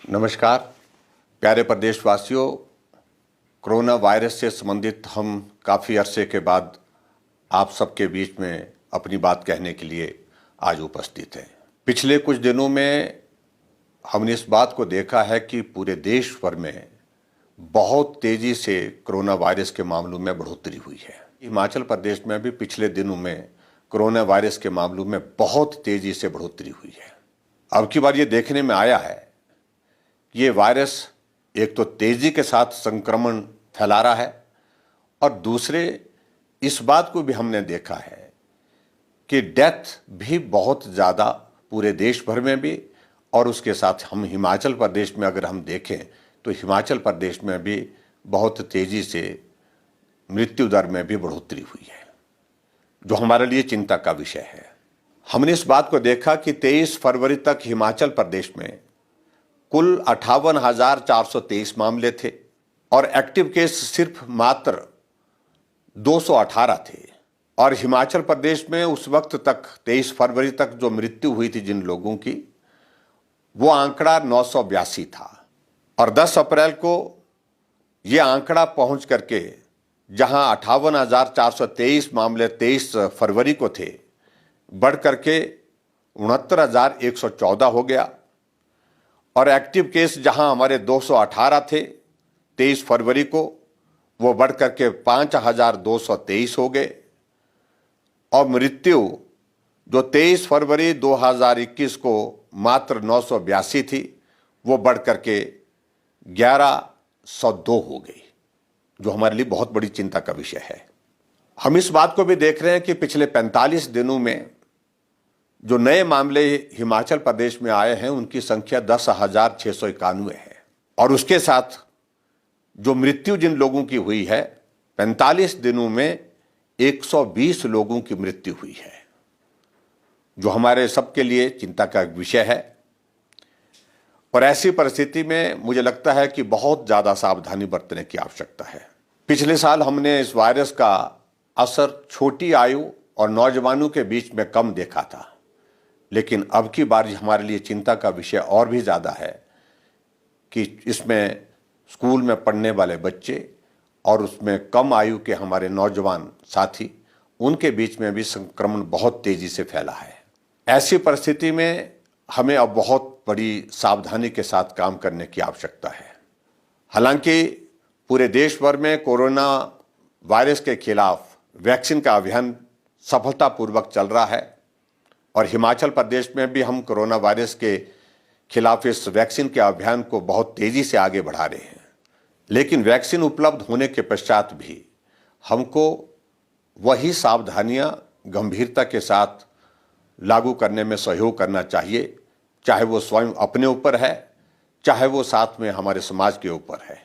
नमस्कार प्यारे प्रदेशवासियों। कोरोना वायरस से संबंधित हम काफ़ी अरसे के बाद आप सबके बीच में अपनी बात कहने के लिए आज उपस्थित हैं। पिछले कुछ दिनों में हमने इस बात को देखा है कि पूरे देश भर में बहुत तेज़ी से कोरोना वायरस के मामलों में बढ़ोतरी हुई है। हिमाचल प्रदेश में भी पिछले दिनों में कोरोना वायरस के मामलों में बहुत तेज़ी से बढ़ोतरी हुई है। अब की बार ये देखने में आया है ये वायरस एक तो तेजी के साथ संक्रमण फैला रहा है और दूसरे इस बात को भी हमने देखा है कि डेथ भी बहुत ज़्यादा पूरे देश भर में भी और उसके साथ हम हिमाचल प्रदेश में अगर हम देखें तो हिमाचल प्रदेश में भी बहुत तेज़ी से मृत्यु दर में भी बढ़ोतरी हुई है, जो हमारे लिए चिंता का विषय है। हमने इस बात को देखा कि 23 फरवरी तक हिमाचल प्रदेश में कुल 58,423 मामले थे और एक्टिव केस सिर्फ मात्र 218 थे। और हिमाचल प्रदेश में उस वक्त तक 23 फरवरी तक जो मृत्यु हुई थी जिन लोगों की, वो आंकड़ा 982 था। और 10 अप्रैल को ये आंकड़ा पहुंच करके जहां 58,423 मामले 23 फरवरी को थे, बढ़ करके 69,114 हो गया। और एक्टिव केस जहां हमारे 218 थे 23 फरवरी को, वो बढ़ करके 5,223 हो गए। और मृत्यु जो 23 फरवरी 2021 को मात्र 982 थी, वो बढ़ करके 1,102 हो गई, जो हमारे लिए बहुत बड़ी चिंता का विषय है। हम इस बात को भी देख रहे हैं कि पिछले 45 दिनों में जो नए मामले हिमाचल प्रदेश में आए हैं उनकी संख्या 10,691 है। और उसके साथ जो मृत्यु जिन लोगों की हुई है 45 दिनों में 120 लोगों की मृत्यु हुई है, जो हमारे सबके लिए चिंता का विषय है। और ऐसी परिस्थिति में मुझे लगता है कि बहुत ज़्यादा सावधानी बरतने की आवश्यकता है। पिछले साल हमने इस वायरस का असर छोटी आयु और नौजवानों के बीच में कम देखा था, लेकिन अब की बार हमारे लिए चिंता का विषय और भी ज़्यादा है कि इसमें स्कूल में पढ़ने वाले बच्चे और उसमें कम आयु के हमारे नौजवान साथी, उनके बीच में भी संक्रमण बहुत तेज़ी से फैला है। ऐसी परिस्थिति में हमें अब बहुत बड़ी सावधानी के साथ काम करने की आवश्यकता है। हालांकि पूरे देश भर में कोरोना वायरस के खिलाफ वैक्सीन का अभियान सफलतापूर्वक चल रहा है और हिमाचल प्रदेश में भी हम कोरोना वायरस के खिलाफ इस वैक्सीन के अभियान को बहुत तेज़ी से आगे बढ़ा रहे हैं। लेकिन वैक्सीन उपलब्ध होने के पश्चात भी हमको वही सावधानियां गंभीरता के साथ लागू करने में सहयोग करना चाहिए, चाहे वो स्वयं अपने ऊपर है, चाहे वो साथ में हमारे समाज के ऊपर है।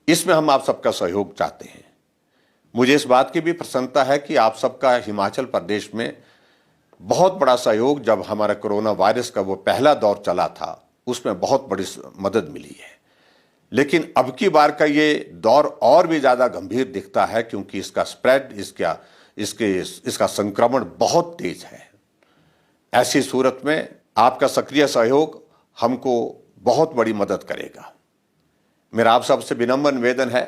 इसमें हम आप सबका सहयोग चाहते हैं। मुझे इस बात की भी प्रसन्नता है कि आप सबका हिमाचल प्रदेश में बहुत बड़ा सहयोग, जब हमारा कोरोना वायरस का वो पहला दौर चला था उसमें बहुत बड़ी मदद मिली है। लेकिन अब की बार का ये दौर और भी ज़्यादा गंभीर दिखता है, क्योंकि इसका स्प्रेड, इसका संक्रमण बहुत तेज है। ऐसी सूरत में आपका सक्रिय सहयोग हमको बहुत बड़ी मदद करेगा। मेरा आप सबसे विनम्र निवेदन है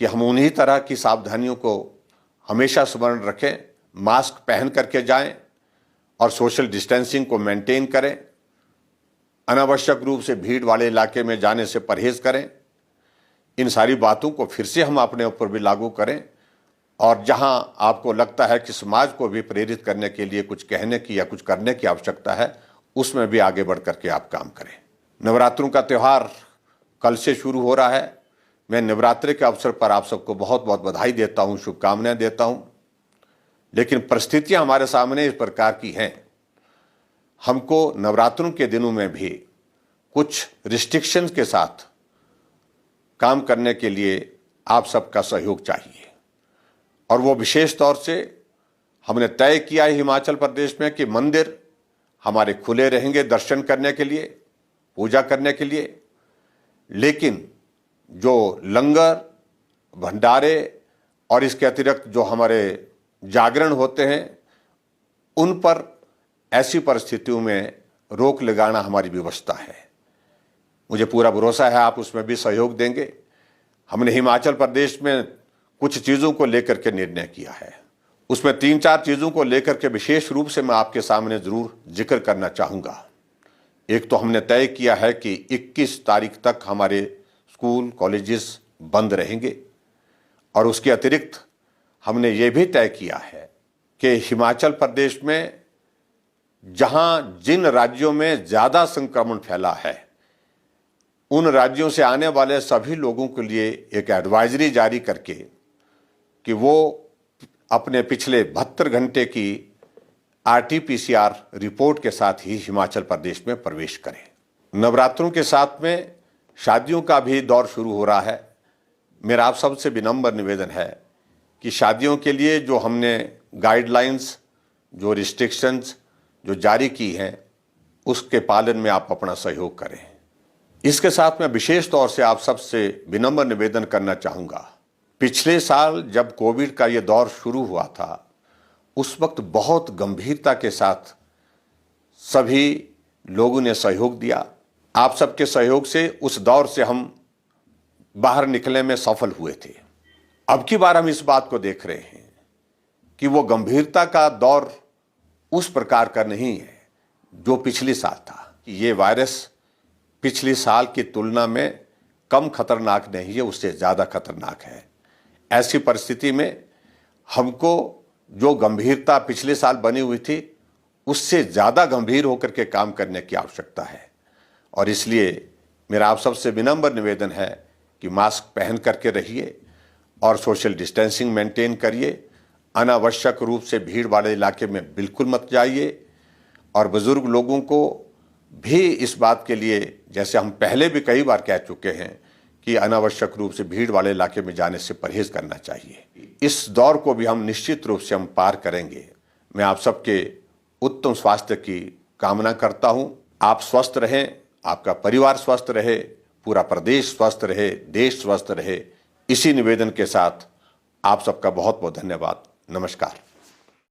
कि हम उन्हीं तरह की सावधानियों को हमेशा स्मरण रखें, मास्क पहन करके जाएं और सोशल डिस्टेंसिंग को मेंटेन करें, अनावश्यक रूप से भीड़ वाले इलाके में जाने से परहेज करें। इन सारी बातों को फिर से हम अपने ऊपर भी लागू करें और जहां आपको लगता है कि समाज को भी प्रेरित करने के लिए कुछ कहने की या कुछ करने की आवश्यकता है, उसमें भी आगे बढ़ करके आप करें। नवरात्रों का त्यौहार कल से शुरू हो रहा है। मैं नवरात्रि के अवसर पर आप सबको बहुत बहुत बधाई देता हूं, शुभकामनाएं देता हूं। लेकिन परिस्थितियां हमारे सामने इस प्रकार की हैं, हमको नवरात्रों के दिनों में भी कुछ रिस्ट्रिक्शंस के साथ काम करने के लिए आप सबका सहयोग चाहिए। और वो विशेष तौर से हमने तय किया है हिमाचल प्रदेश में कि मंदिर हमारे खुले रहेंगे दर्शन करने के लिए, पूजा करने के लिए। लेकिन जो लंगर, भंडारे और इसके अतिरिक्त जो हमारे जागरण होते हैं, उन पर ऐसी परिस्थितियों में रोक लगाना हमारी व्यवस्था है। मुझे पूरा भरोसा है आप उसमें भी सहयोग देंगे। हमने हिमाचल प्रदेश में कुछ चीज़ों को लेकर के निर्णय किया है, उसमें 3-4 चीज़ों को लेकर के विशेष रूप से मैं आपके सामने ज़रूर जिक्र करना चाहूँगा। एक तो हमने तय किया है कि 21 तारीख तक हमारे स्कूल कॉलेजेस बंद रहेंगे, और उसके अतिरिक्त हमने ये भी तय किया है कि हिमाचल प्रदेश में जहाँ जिन राज्यों में ज़्यादा संक्रमण फैला है उन राज्यों से आने वाले सभी लोगों के लिए एक एडवाइजरी जारी करके कि वो अपने पिछले 72 घंटे की RT-PCR रिपोर्ट के साथ ही हिमाचल प्रदेश में प्रवेश करें। नवरात्रों के साथ में शादियों का भी दौर शुरू हो रहा है। मेरा आप सबसे विनम्र निवेदन है कि शादियों के लिए जो हमने गाइडलाइंस, जो रिस्ट्रिक्शंस जो जारी की हैं, उसके पालन में आप अपना सहयोग करें। इसके साथ मैं विशेष तौर से आप सबसे विनम्र निवेदन करना चाहूँगा, पिछले साल जब कोविड का ये दौर शुरू हुआ था, उस वक्त बहुत गंभीरता के साथ सभी लोगों ने सहयोग दिया। आप सबके सहयोग से उस दौर से हम बाहर निकलने में सफल हुए थे। अब की बार हम इस बात को देख रहे हैं कि वो गंभीरता का दौर उस प्रकार का नहीं है जो पिछले साल था। ये वायरस पिछले साल की तुलना में कम खतरनाक नहीं है, उससे ज़्यादा खतरनाक है। ऐसी परिस्थिति में हमको जो गंभीरता पिछले साल बनी हुई थी उससे ज़्यादा गंभीर होकर के काम करने की आवश्यकता है, और इसलिए मेरा आप सबसे विनम्र निवेदन है कि मास्क पहन करके रहिए और सोशल डिस्टेंसिंग मेंटेन करिए। अनावश्यक रूप से भीड़ वाले इलाके में बिल्कुल मत जाइए, और बुज़ुर्ग लोगों को भी इस बात के लिए, जैसे हम पहले भी कई बार कह चुके हैं, कि अनावश्यक रूप से भीड़ वाले इलाके में जाने से परहेज़ करना चाहिए। इस दौर को भी हम निश्चित रूप से हम पार करेंगे। मैं आप सबके उत्तम स्वास्थ्य की कामना करता हूँ। आप स्वस्थ रहें, आपका परिवार स्वस्थ रहे, पूरा प्रदेश स्वस्थ रहे, देश स्वस्थ रहे। इसी निवेदन के साथ आप सबका बहुत बहुत धन्यवाद। नमस्कार।